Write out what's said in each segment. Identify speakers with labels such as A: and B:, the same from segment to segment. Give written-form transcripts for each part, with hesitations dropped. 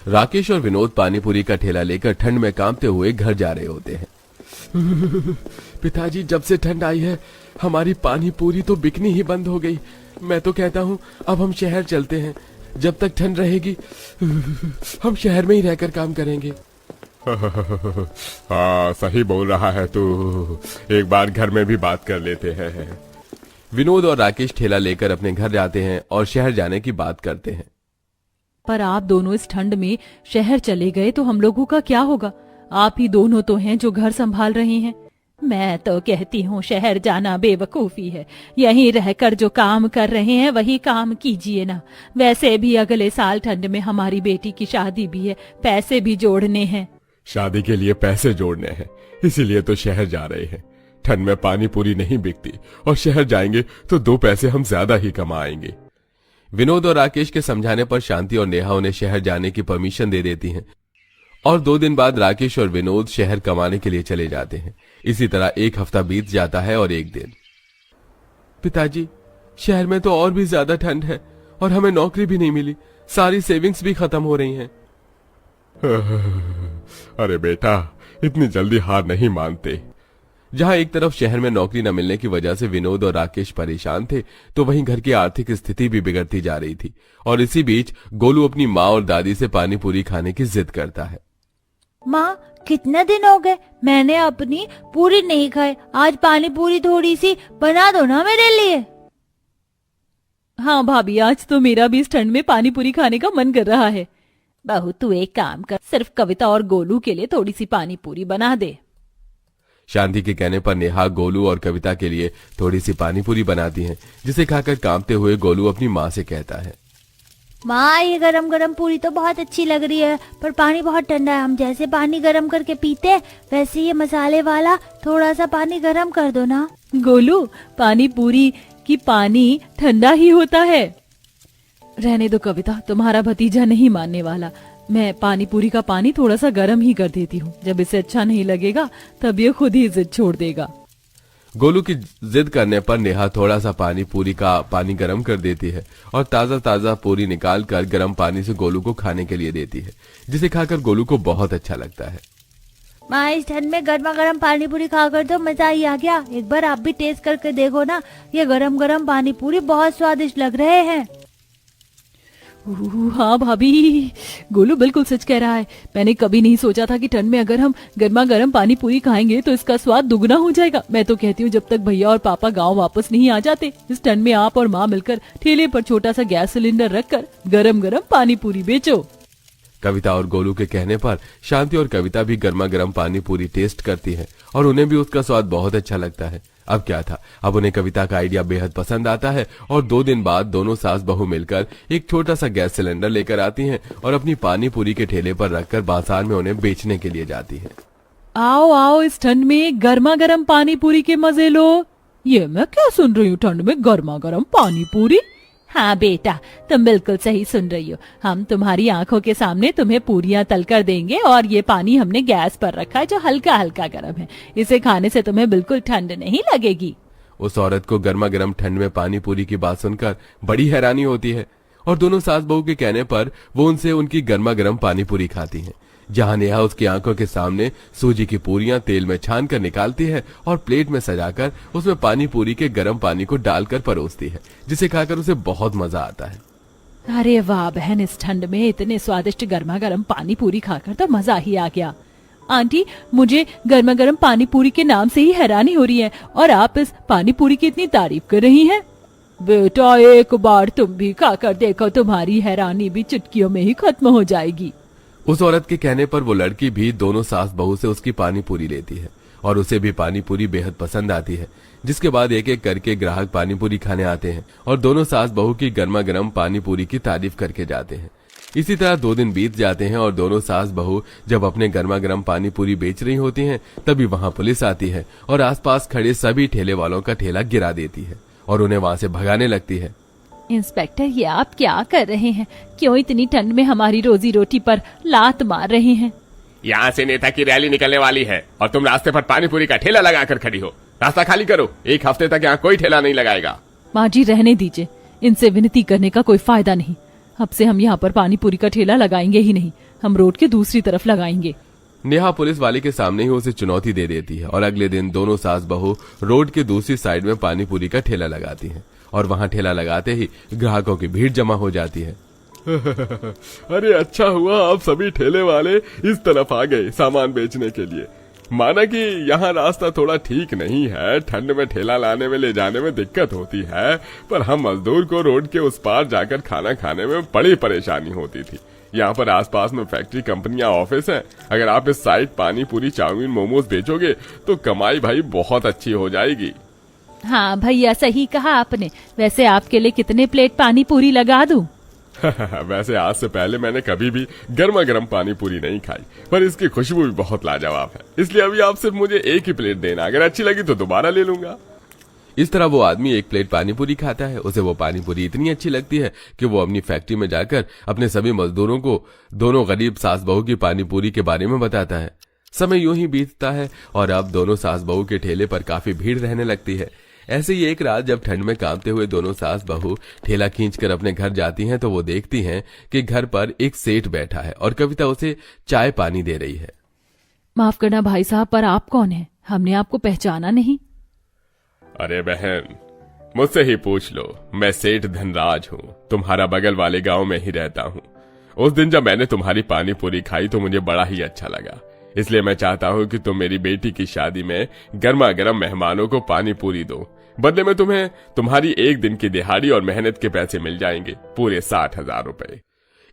A: राकेश और विनोद पानीपुरी का ठेला लेकर ठंड में कांपते हुए घर जा रहे होते हैं। पिताजी, जब से ठंड आई है हमारी पानीपुरी तो बिकनी ही बंद हो गई। मैं तो कहता हूँ अब हम शहर चलते हैं। जब तक ठंड रहेगी हम शहर में ही रहकर काम करेंगे।
B: हाँ, सही बोल रहा है तू। एक बार घर में भी बात कर लेते हैं।
A: विनोद और राकेश ठेला लेकर अपने घर जाते हैं और शहर जाने की बात करते हैं।
C: पर आप दोनों इस ठंड में शहर चले गए तो हम लोगों का क्या होगा? आप ही दोनों तो हैं जो घर संभाल रहे हैं। मैं तो कहती हूँ शहर जाना बेवकूफी है। यहीं रहकर जो काम कर रहे हैं वही काम कीजिए ना। वैसे भी अगले साल ठंड में हमारी बेटी की शादी भी है, पैसे भी जोड़ने हैं।
B: शादी के लिए पैसे जोड़ने हैं, इसीलिए तो शहर जा रहे हैं। ठंड में पानी पूरी नहीं बिकती और शहर जाएंगे तो 2 पैसे हम ज्यादा ही कमाएंगे।
A: विनोद और राकेश के समझाने पर शांति और नेहा उन्हें शहर जाने की परमिशन दे देती हैं और 2 दिन बाद राकेश और विनोद शहर कमाने के लिए चले जाते हैं। इसी तरह 1 हफ्ता बीत जाता है और 1 दिन। पिताजी, शहर में तो और भी ज्यादा ठंड है और हमें नौकरी भी नहीं मिली। सारी सेविंग्स भी खत्म हो रही हैं।
B: अरे बेटा, इतनी जल्दी हार नहीं मानते।
A: जहां एक तरफ शहर में नौकरी न मिलने की वजह से विनोद और राकेश परेशान थे, तो वहीं घर की आर्थिक स्थिति भी बिगड़ती जा रही थी। और इसी बीच गोलू अपनी माँ और दादी से पानी पूरी खाने की जिद करता है।
D: माँ, कितने दिन हो गए मैंने अपनी पूरी नहीं खाई। आज पानी पूरी थोड़ी सी बना दो ना मेरे लिए।
C: हाँ भाभी, आज तो मेरा भी इस ठंड में पानी पूरी खाने का मन कर रहा है।
D: बहू, तू एक काम कर, सिर्फ कविता और गोलू के लिए थोड़ी सी पानी पूरी बना दे।
A: शांति के कहने पर नेहा गोलू और कविता के लिए थोड़ी सी पानी पूरी बनाती है, जिसे खाकर कांपते हुए गोलू अपनी माँ से कहता है,
D: माँ, ये गरम गरम पूरी तो बहुत अच्छी लग रही है, पर पानी बहुत ठंडा है। हम जैसे पानी गरम करके पीते हैं वैसे ये मसाले वाला थोड़ा सा पानी गरम कर दो ना।
C: गोलू, पानी पूरी की पानी ठंडा ही होता है। रहने दो कविता, तुम्हारा भतीजा नहीं मानने वाला। मैं पानी पूरी का पानी थोड़ा सा गर्म ही कर देती हूँ। जब इसे अच्छा नहीं लगेगा तब ये खुद ही जिद छोड़ देगा।
A: गोलू की जिद करने पर नेहा थोड़ा सा पानी पूरी का पानी गर्म कर देती है और ताजा ताजा पूरी निकाल कर गर्म पानी से गोलू को खाने के लिए देती है, जिसे खाकर गोलू को बहुत अच्छा लगता है।
D: माँ, इस ठंड में गर्मा गर्म पानी पूरी खाकर तो मजा ही आ गया। एक बार आप भी टेस्ट करके देखो ना, ये गरम गरम पानी पूरी बहुत स्वादिष्ट लग रहे हैं।
C: हाँ भाभी, गोलू बिल्कुल सच कह रहा है। मैंने कभी नहीं सोचा था कि ठंड में अगर हम गर्मा गर्म पानी पूरी खाएंगे तो इसका स्वाद दुगना हो जाएगा। मैं तो कहती हूँ जब तक भैया और पापा गांव वापस नहीं आ जाते, इस ठंड में आप और माँ मिलकर ठेले पर छोटा सा गैस सिलेंडर रखकर गरम गरम पानी पूरी बेचो।
A: कविता और गोलू के कहने पर शांति और कविता भी गर्मा गर्म पानी पूरी टेस्ट करती है और उन्हें भी उसका स्वाद बहुत अच्छा लगता है। अब क्या था, अब उन्हें कविता का आइडिया बेहद पसंद आता है और 2 दिन बाद दोनों सास बहू मिलकर एक छोटा सा गैस सिलेंडर लेकर आती हैं और अपनी पानी पूरी के ठेले पर रखकर बाजार में उन्हें बेचने के लिए जाती है।
C: आओ आओ, इस ठंड में गर्मा गर्म पानी पूरी के मजे लो। ये मैं क्या सुन रही हूँ, ठंड में गर्मा गर्म पानी पूरी?
D: हाँ बेटा, तुम बिल्कुल सही सुन रही हो। हम तुम्हारी आंखों के सामने तुम्हें पूरियां तल कर देंगे और ये पानी हमने गैस पर रखा है जो हल्का हल्का गर्म है। इसे खाने से तुम्हें बिल्कुल ठंड नहीं लगेगी।
A: उस औरत को गर्मा गर्म ठंड में पानी पूरी की बात सुनकर बड़ी हैरानी होती है और दोनों सास बहू के कहने पर वो उनसे उनकी गर्मा गर्म पानी पूरी खाती हैं। जहां नेहा उसकी आंखों के सामने सूजी की पूरियां तेल में छान कर निकालती है और प्लेट में सजाकर उसमें पानी पूरी के गर्म पानी को डालकर परोसती है, जिसे खाकर उसे बहुत मजा आता है।
C: अरे वाह बहन, इस ठंड में इतने स्वादिष्ट गर्मा गर्म पानी पूरी खाकर तो मजा ही आ गया। आंटी, मुझे गर्मा गर्म पानी पूरी के नाम से ही हैरानी हो रही है और आप इस पानी पूरी की इतनी तारीफ कर रही हैं। बेटा, एक बार तुम भी खाकर देखो, तुम्हारी हैरानी भी चुटकियों में ही खत्म हो जाएगी।
A: उस औरत के कहने पर वो लड़की भी दोनों सास बहू से उसकी पानी पूरी लेती है और उसे भी पानी पूरी बेहद पसंद आती है, जिसके बाद एक एक करके ग्राहक पानी पूरी खाने आते हैं और दोनों सास बहू की गर्मा गर्म पानी पूरी की तारीफ करके जाते हैं। इसी तरह 2 दिन बीत जाते हैं और दोनों सास बहू जब अपने गर्मा गर्म पानी पूरी बेच रही होती हैं, तभी वहां पुलिस आती है और आसपास खड़े सभी ठेले वालों का ठेला गिरा देती है और उन्हें वहां से भगाने लगती है।
C: इंस्पेक्टर, ये आप क्या कर रहे हैं? क्यों इतनी ठंड में हमारी रोजी रोटी पर लात मार रहे हैं?
B: यहाँ से नेता की रैली निकलने वाली है और तुम रास्ते पर पानी पूरी का ठेला लगाकर खड़ी हो। रास्ता खाली करो, 1 हफ्ते तक यहाँ कोई ठेला नहीं लगाएगा।
C: माँ जी, रहने दीजिए, इनसे विनती करने का कोई फायदा नहीं। अब से हम यहाँ पर पानी पूरी का ठेला लगाएंगे ही नहीं। हम रोड के दूसरी तरफ लगाएंगे।
A: नेहा पुलिस वाले के सामने ही उसे चुनौती दे देती है और अगले दिन दोनों सास बहू रोड के दूसरी साइड में पानी पूरी का ठेला लगाती हैं और वहां ठेला लगाते ही ग्राहकों की भीड़ जमा हो जाती है।
B: अरे अच्छा हुआ आप सभी ठेले वाले इस तरफ आ गए सामान बेचने के लिए। माना कि यहाँ रास्ता थोड़ा ठीक नहीं है, ठंड में ठेला लाने में ले जाने में दिक्कत होती है, पर हम मजदूर को रोड के उस पार जाकर खाना खाने में बड़ी परेशानी होती थी। यहाँ पर आसपास में फैक्ट्री, कंपनियां, ऑफिस हैं। अगर आप इस साइड पानी पूरी, चाउमीन, मोमोज बेचोगे तो कमाई भाई बहुत अच्छी हो जाएगी।
C: हाँ भैया, सही कहा आपने। वैसे आपके लिए कितने प्लेट पानी पूरी लगा दूं?
B: वैसे आज से पहले मैंने कभी भी गर्मा गर्म पानी पूरी नहीं खाई, पर इसकी खुशबू भी बहुत लाजवाब है, इसलिए अभी आप सिर्फ मुझे एक ही प्लेट देना। अगर अच्छी लगी तो दोबारा ले लूंगा।
A: इस तरह वो आदमी एक प्लेट पानी पूरी खाता है। उसे वो पानी पूरी इतनी अच्छी लगती है कि वो अपनी फैक्ट्री में जाकर अपने सभी मजदूरों को दोनों गरीब सास बहू की पानी पूरी के बारे में बताता है। समय यूं ही बीतता है और अब दोनों सास बहू के ठेले पर काफी भीड़ रहने लगती है। ऐसे ही एक रात जब ठंड में कांपते हुए दोनों सास बहू ठेला खींचकर अपने घर जाती हैं तो वो देखती हैं कि घर पर एक सेठ बैठा है और कविता उसे चाय पानी दे रही है।
C: माफ करना भाई साहब, पर आप कौन हैं? हमने आपको पहचाना नहीं।
B: अरे बहन, मुझसे ही पूछ लो। मैं सेठ धनराज हूँ, तुम्हारा बगल वाले गांव में ही रहता हूँ। उस दिन जब मैंने तुम्हारी पानी पूरी खाई तो मुझे बड़ा ही अच्छा लगा, इसलिए मैं चाहता हूँ कि तुम मेरी बेटी की शादी में गर्मा गर्म मेहमानों को पानी पूरी दो। बदले में तुम्हें तुम्हारी एक दिन की दिहाड़ी और मेहनत के पैसे मिल जाएंगे, पूरे 60,000 रुपए।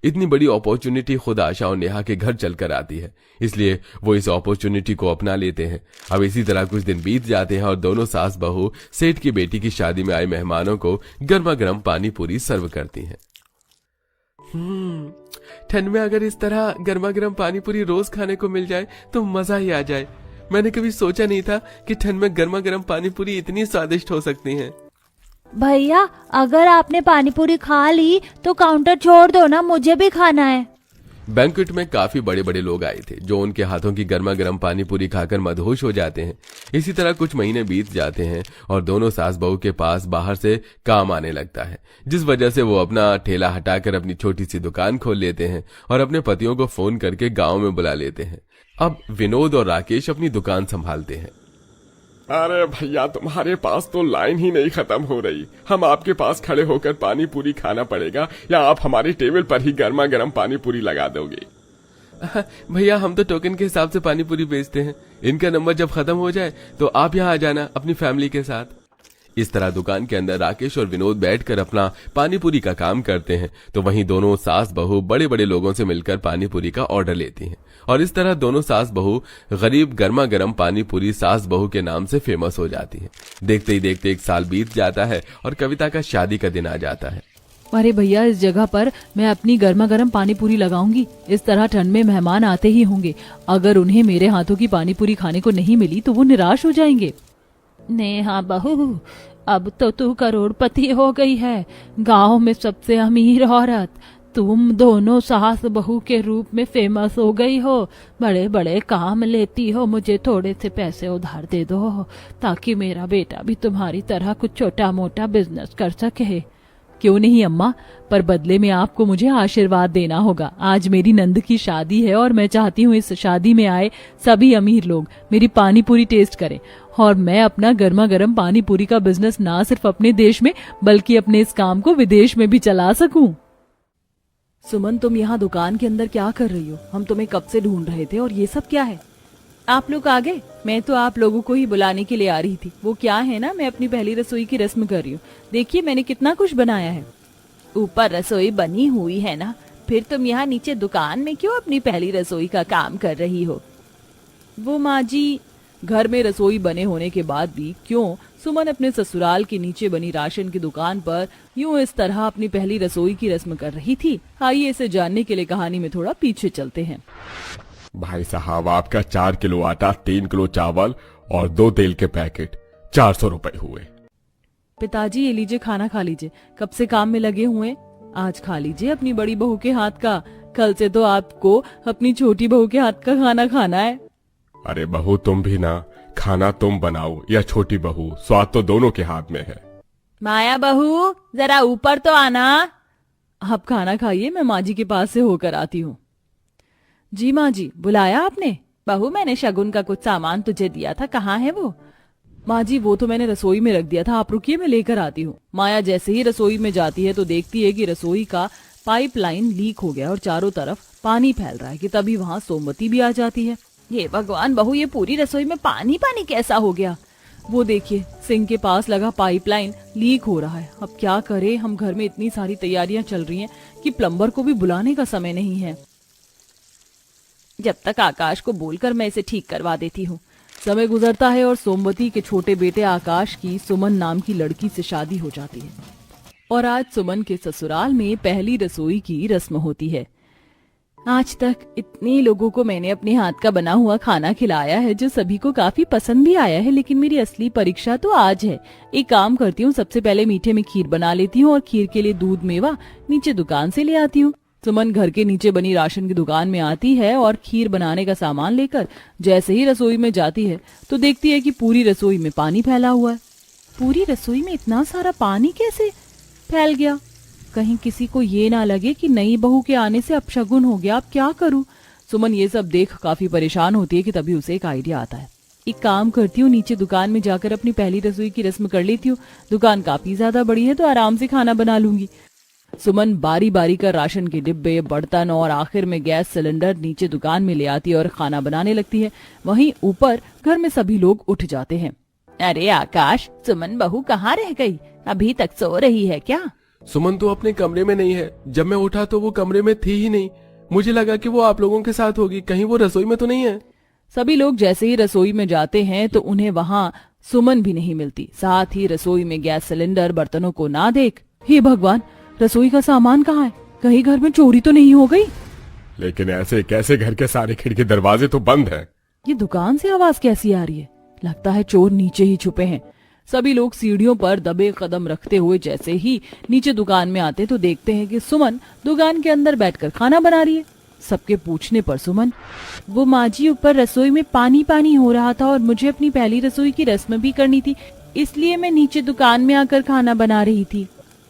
A: इतनी बड़ी अपॉर्चुनिटी खुद आशा और नेहा के घर चलकर आती है, इसलिए वो इस अपॉर्चुनिटी को अपना लेते हैं। अब इसी तरह कुछ दिन बीत जाते हैं और दोनों सास बहू सेठ की बेटी की शादी में आए मेहमानों को गर्मा गर्म पानी पूरी सर्व करती हैं। ठंड में अगर इस तरह गर्मा गर्म पानी पूरी रोज खाने को मिल जाए तो मजा ही आ जाए। मैंने कभी सोचा नहीं था कि ठंड में गर्मा गर्म पानी पूरी इतनी स्वादिष्ट हो सकती हैं।
D: भैया, अगर आपने पानी पूरी खा ली तो काउंटर छोड़ दो ना, मुझे भी खाना है।
A: बैंक्वेट में काफी बड़े बड़े लोग आए थे जो उनके हाथों की गर्मा गर्म पानी पूरी खाकर मदहोश हो जाते हैं। इसी तरह कुछ महीने बीत जाते हैं और दोनों सास बहू के पास बाहर से काम आने लगता है, जिस वजह से वो अपना ठेला हटाकर अपनी छोटी सी दुकान खोल लेते हैं और अपने पतियों को फोन करके गांव में बुला लेते हैं। अब विनोद और राकेश अपनी दुकान संभालते हैं।
B: अरे भैया, तुम्हारे पास तो लाइन ही नहीं खत्म हो रही। हम आपके पास खड़े होकर पानी पूरी खाना पड़ेगा या आप हमारी टेबल पर ही गर्मा गर्म पानी पूरी लगा दोगे?
A: भैया, हम तो टोकन के हिसाब से पानी पूरी बेचते हैं। इनका नंबर जब खत्म हो जाए तो आप यहाँ आ जाना अपनी फैमिली के साथ। इस तरह दुकान के अंदर राकेश और विनोद बैठकर अपना पानी पूरी का काम करते हैं, तो वहीं दोनों सास बहू बड़े बड़े लोगों से मिलकर पानी पूरी का ऑर्डर लेती हैं और इस तरह दोनों सास बहू गरीब गर्मा गर्म पानी पूरी सास बहू के नाम से फेमस हो जाती हैं। देखते ही देखते 1 साल बीत जाता है और कविता का शादी का दिन आ जाता है।
C: अरे भैया, इस जगह पर मैं अपनी गर्मा गर्म पानी पूरी लगाऊंगी। इस तरह ठंड में मेहमान आते ही होंगे, अगर उन्हें मेरे हाथों की पानी पूरी खाने को नहीं मिली तो वो निराश हो जाएंगे। नेहा बहू, अब तो तू करोड़पति हो गई है, गांव में सबसे अमीर औरत। तुम दोनों सास बहू के रूप में फेमस हो गई हो, बड़े बड़े काम लेती हो। मुझे थोड़े से पैसे उधार दे दो ताकि मेरा बेटा भी तुम्हारी तरह कुछ छोटा मोटा बिजनेस कर सके। क्यों नहीं अम्मा, पर बदले में आपको मुझे आशीर्वाद देना होगा। आज मेरी नंद की शादी है और मैं चाहती हूँ इस शादी में आए सभी अमीर लोग मेरी पानी पूरी टेस्ट करें और मैं अपना गर्मा गर्म पानी पूरी का बिजनेस ना सिर्फ अपने देश में बल्कि अपने इस काम को विदेश में भी चला सकूं। सुमन, तुम यहाँ दुकान के अंदर क्या कर रही हो? हम तुम्हें कब से ढूंढ रहे थे। और ये सब क्या है? आप लोग आ गए? मैं तो आप लोगों को ही बुलाने के लिए आ रही थी। वो क्या है ना, मैं अपनी पहली रसोई की रस्म कर रही हूँ। देखिए मैंने कितना कुछ बनाया है। ऊपर रसोई बनी हुई है ना, फिर तुम यहाँ नीचे दुकान में क्यों अपनी पहली रसोई का काम कर रही हो? वो माँ जी, घर में रसोई बने होने के बाद भी क्यों सुमन अपने ससुराल के नीचे बनी राशन की दुकान पर यूं इस तरह अपनी पहली रसोई की रस्म कर रही थी? आइए इसे जानने के लिए कहानी में थोड़ा पीछे चलते हैं।
B: भाई साहब, आपका 4 किलो आटा, 3 किलो चावल और 2 तेल के पैकेट 400 रुपए हुए।
C: पिताजी, ये लीजिए, खाना खा लीजिए। कब से काम में लगे हुए, आज खा लीजिए अपनी बड़ी बहू के हाथ का। कल से तो आपको अपनी छोटी बहू के हाथ का खाना खाना है।
B: अरे बहू, तुम भी ना, खाना तुम बनाओ या छोटी बहू, स्वाद तो दोनों के हाथ में है।
C: माया बहू, जरा ऊपर तो आना। आप खाना खाइए, मैं माँ जी के पास से होकर आती हूँ। जी माँ जी, बुलाया आपने? बहू, मैंने शगुन का कुछ सामान तुझे दिया था, कहाँ है वो? माँ जी, वो तो मैंने रसोई में रख दिया था, आप रुकिए मैं लेकर आती हूँ। माया जैसे ही रसोई में जाती है तो देखती है कि रसोई का पाइपलाइन लीक हो गया और चारों तरफ पानी फैल रहा है कि तभी वहाँ सोमवती भी आ जाती है। ये भगवान बहू, ये पूरी रसोई में पानी पानी कैसा हो गया? वो देखिए, सिंक के पास लगा पाइपलाइन लीक हो रहा है। अब क्या करें, हम घर में इतनी सारी तैयारियां चल रही हैं कि प्लम्बर को भी बुलाने का समय नहीं है। जब तक आकाश को बोलकर मैं इसे ठीक करवा देती हूँ। समय गुजरता है और सोमवती के छोटे बेटे आकाश की सुमन नाम की लड़की से शादी हो जाती है और आज सुमन के ससुराल में पहली रसोई की रस्म होती है। आज तक इतने लोगों को मैंने अपने हाथ का बना हुआ खाना खिलाया है जो सभी को काफी पसंद भी आया है, लेकिन मेरी असली परीक्षा तो आज है। एक काम करती हूँ, सबसे पहले मीठे में खीर बना लेती हूँ और खीर के लिए दूध मेवा नीचे दुकान से ले आती हूँ। सुमन घर के नीचे बनी राशन की दुकान में आती है और खीर बनाने का सामान लेकर जैसे ही रसोई में जाती है तो देखती है कि पूरी रसोई में पानी फैला हुआ है। पूरी रसोई में इतना सारा पानी कैसे फैल गया? कहीं किसी को ये ना लगे कि नई बहू के आने से अपशगुन हो गया, अब क्या करूं? सुमन ये सब देख काफी परेशान होती है कि तभी उसे एक आइडिया आता है। एक काम करती हूँ, नीचे दुकान में जाकर अपनी पहली रसोई की रस्म कर लेती हूँ। दुकान काफी ज्यादा बड़ी है तो आराम से खाना बना लूंगी। सुमन बारी बारी कर राशन के डिब्बे, बर्तन और आखिर में गैस सिलेंडर नीचे दुकान में ले आती है और खाना बनाने लगती है। वहीं ऊपर घर में सभी लोग उठ जाते हैं। अरे आकाश, सुमन बहू कहाँ रह गई? अभी तक सो रही है क्या?
A: सुमन तो अपने कमरे में नहीं है। जब मैं उठा तो वो कमरे में थी ही नहीं। मुझे लगा कि वो आप लोगों के साथ होगी, कहीं वो रसोई में तो नहीं है।
C: सभी लोग जैसे ही रसोई में जाते हैं तो उन्हें वहाँ सुमन भी नहीं मिलती। साथ ही रसोई में गैस सिलेंडर, बर्तनों को ना देख, हे भगवान, रसोई का सामान कहाँ है? कहीं घर में चोरी तो नहीं हो गई?
B: लेकिन ऐसे कैसे? घर के सारे खिड़की दरवाजे तो बंद हैं।
C: ये दुकान से आवाज कैसी आ रही है? लगता है चोर नीचे ही छुपे हैं। सभी लोग सीढ़ियों पर दबे कदम रखते हुए जैसे ही नीचे दुकान में आते तो देखते हैं कि सुमन दुकान के अंदर बैठकर खाना बना रही है। सबके पूछने पर सुमन, वो माँ जी, ऊपर रसोई में पानी पानी हो रहा था और मुझे अपनी पहली रसोई की रस्म भी करनी थी, इसलिए मैं नीचे दुकान में आकर खाना बना रही थी।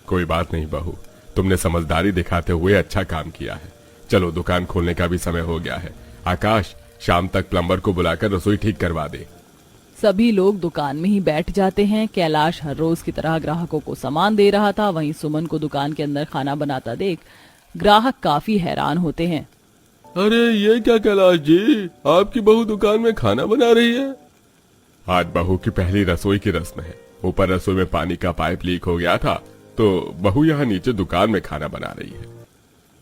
B: कोई बात नहीं बहू, तुमने समझदारी दिखाते हुए अच्छा काम किया है। चलो, दुकान खोलने का भी समय हो गया है। आकाश, शाम तक प्लम्बर को बुलाकर रसोई ठीक करवा दे।
C: सभी लोग दुकान में ही बैठ जाते हैं। कैलाश हर रोज की तरह ग्राहकों को सामान दे रहा था। वहीं सुमन को दुकान के अंदर खाना बनाता देख ग्राहक काफी हैरान होते हैं।
A: अरे ये क्या कैलाश जी, आपकी बहू दुकान में खाना बना रही है?
B: आज बहू की पहली रसोई की रस्म है। ऊपर रसोई में पानी का पाइप लीक हो गया था तो बहू यहाँ नीचे दुकान में खाना बना रही है।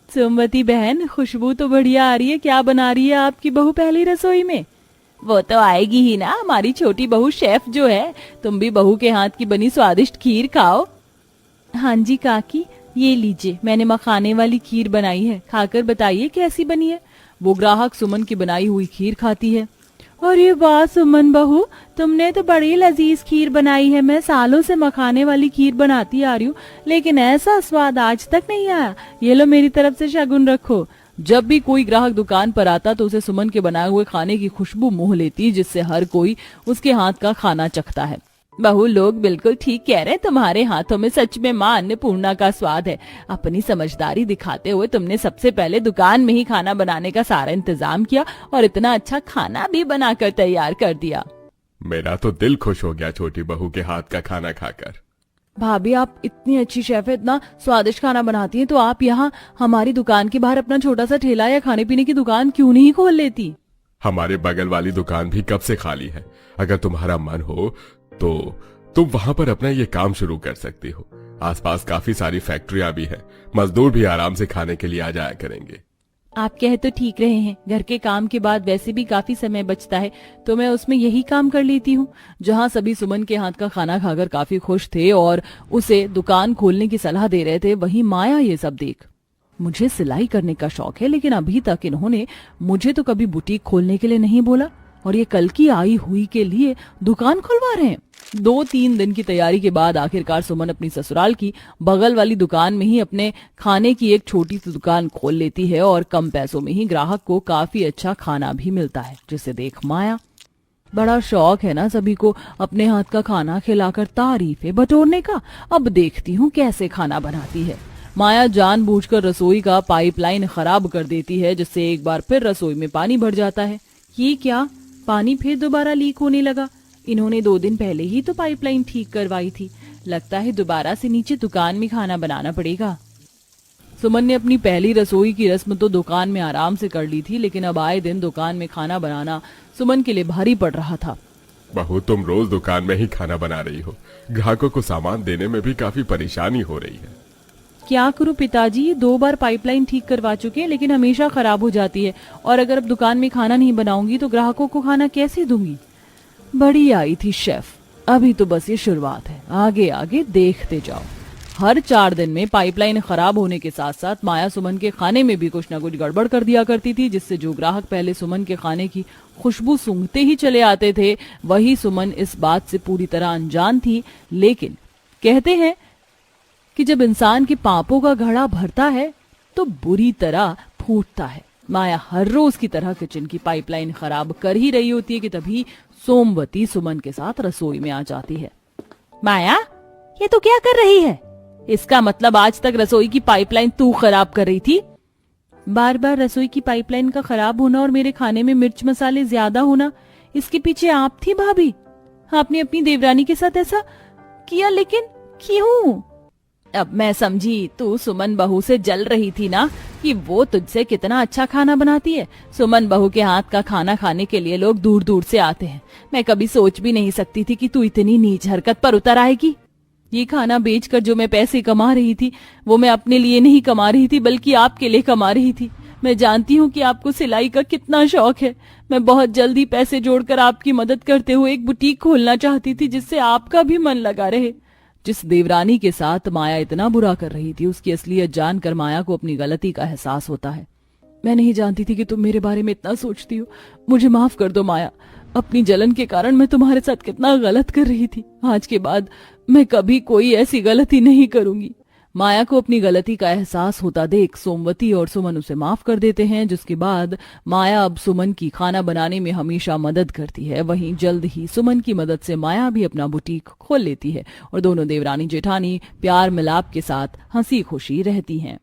C: सोमवती बहन, खुशबू तो बढ़िया आ रही है। क्या बना रही है आपकी बहू पहली रसोई में? वो तो आएगी ही ना, हमारी छोटी बहू शेफ जो है। तुम भी बहू के हाथ की बनी स्वादिष्ट खीर खाओ। हाँ जी काकी, ये लीजिए, मैंने मखाने वाली खीर बनाई है, खाकर बताइए कैसी बनी है। वो ग्राहक सुमन की बनाई हुई खीर खाती है। अरे वाह सुमन बहू, तुमने तो बड़ी लजीज खीर बनाई है। मैं सालों से मखाने वाली खीर बनाती आ रही हूँ, लेकिन ऐसा स्वाद आज तक नहीं आया। ये लो, मेरी तरफ से शगुन रखो। जब भी कोई ग्राहक दुकान पर आता तो उसे सुमन के बनाए हुए खाने की खुशबू मोह लेती, जिससे हर कोई उसके हाथ का खाना चखता है। बहू, लोग बिल्कुल ठीक कह रहे हैं, तुम्हारे हाथों में सच में माँ अन्नपूर्णा का स्वाद है। अपनी समझदारी दिखाते हुए तुमने सबसे पहले दुकान में ही खाना बनाने का सारा इंतजाम किया और इतना अच्छा खाना भी बनाकर तैयार कर दिया।
B: मेरा तो दिल खुश हो गया छोटी बहू के हाथ का खाना खाकर।
C: भाभी, आप इतनी अच्छी शेफ है, इतना स्वादिष्ट खाना बनाती हैं, तो आप यहाँ हमारी दुकान के बाहर अपना छोटा सा ठेला या खाने पीने की दुकान क्यों नहीं खोल लेती?
B: हमारे बगल वाली दुकान भी कब से खाली है। अगर तुम्हारा मन हो तो तुम वहां पर अपना ये काम शुरू कर सकती हो। आसपास काफी सारी फैक्ट्रियां भी है, मजदूर भी आराम से खाने के लिए आ जाया करेंगे।
C: आप कहे तो ठीक रहे हैं। घर के काम के बाद वैसे भी काफी समय बचता है, तो मैं उसमें यही काम कर लेती हूँ। जहाँ सभी सुमन के हाथ का खाना खाकर काफी खुश थे और उसे दुकान खोलने की सलाह दे रहे थे, वहीं माया ये सब देख, मुझे सिलाई करने का शौक है, लेकिन अभी तक इन्होंने मुझे तो कभी बुटीक खोलने के लिए नहीं बोला, और ये कल की आई हुई के लिए दुकान खुलवा रहे हैं। 2-3 दिन की तैयारी के बाद आखिरकार सुमन अपनी ससुराल की बगल वाली दुकान में ही अपने खाने की एक छोटी सी दुकान खोल लेती है और कम पैसों में ही ग्राहक को काफी अच्छा खाना भी मिलता है, जिसे देख माया, बड़ा शौक है ना सभी को अपने हाथ का खाना खिलाकर तारीफें बटोरने का। अब देखती हूँ कैसे खाना बनाती है। माया जानबूझकर रसोई का पाइपलाइन खराब कर देती है, जिससे एक बार फिर रसोई में पानी भर जाता है। ये क्या, पानी फिर दोबारा लीक होने लगा। इन्होंने 2 दिन पहले ही तो पाइपलाइन ठीक करवाई थी। लगता है दोबारा से नीचे दुकान में खाना बनाना पड़ेगा। सुमन ने अपनी पहली रसोई की रस्म तो दुकान में आराम से कर ली थी, लेकिन अब आए दिन दुकान में खाना बनाना सुमन के लिए भारी पड़ रहा था।
B: बहू, तुम रोज दुकान में ही खाना बना रही हो, ग्राहकों को सामान देने में भी काफी परेशानी हो रही है।
C: क्या करूं पिताजी, ये 2 बार पाइपलाइन ठीक करवा चुके हैं, लेकिन हमेशा खराब हो जाती है। और अगर अब दुकान में खाना नहीं बनाऊंगी तो ग्राहकों को खाना कैसे दूंगी। बड़ी आई थी शेफ, अभी तो बस ये शुरुआत है, आगे आगे देखते जाओ। हर 4 दिन में पाइपलाइन खराब होने के साथ साथ माया सुमन के खाने में भी कुछ न कुछ गड़बड़ कर दिया करती थी, जिससे जो ग्राहक पहले सुमन के खाने की खुशबू सूंघते ही चले आते थे, वही सुमन इस बात से पूरी तरह अनजान थी। लेकिन कहते हैं कि जब इंसान के पापों का घड़ा भरता है तो बुरी तरह फूटता है। माया हर रोज की तरह किचन की पाइपलाइन खराब कर ही रही होती है कि तभी सोमवती सुमन के साथ रसोई में आ जाती है। माया, ये तो क्या कर रही है? इसका मतलब आज तक रसोई की पाइपलाइन तू खराब कर रही थी? बार बार रसोई की पाइपलाइन का खराब होना और मेरे खाने में मिर्च मसाले ज्यादा होना, इसके पीछे आप थी भाभी। आपने अपनी देवरानी के साथ ऐसा किया, लेकिन क्यों? अब मैं समझी, तू सुमन बहू से जल रही थी ना कि वो तुझसे कितना अच्छा खाना बनाती है। सुमन बहू के हाथ का खाना खाने के लिए लोग दूर दूर से आते हैं। मैं कभी सोच भी नहीं सकती थी कि तू इतनी नीच हरकत पर उतर आएगी। ये खाना बेचकर जो मैं पैसे कमा रही थी, वो मैं अपने लिए नहीं कमा रही थी, बल्कि आपके लिए कमा रही थी। मैं जानती हूँ कि आपको सिलाई का कितना शौक है। मैं बहुत जल्दी पैसे जोड़कर आपकी मदद करते हुए एक बुटीक खोलना चाहती थी, जिससे आपका भी मन लगा रहे। जिस देवरानी के साथ माया इतना बुरा कर रही थी, उसकी असलियत जानकर माया को अपनी गलती का एहसास होता है। मैं नहीं जानती थी कि तुम मेरे बारे में इतना सोचती हो। मुझे माफ कर दो माया, अपनी जलन के कारण मैं तुम्हारे साथ कितना गलत कर रही थी। आज के बाद मैं कभी कोई ऐसी गलती नहीं करूंगी। माया को अपनी गलती का एहसास होता देख सोमवती और सुमन उसे माफ कर देते हैं, जिसके बाद माया अब सुमन की खाना बनाने में हमेशा मदद करती है। वहीं जल्द ही सुमन की मदद से माया भी अपना बुटीक खोल लेती है और दोनों देवरानी जेठानी प्यार मिलाप के साथ हंसी खुशी रहती हैं।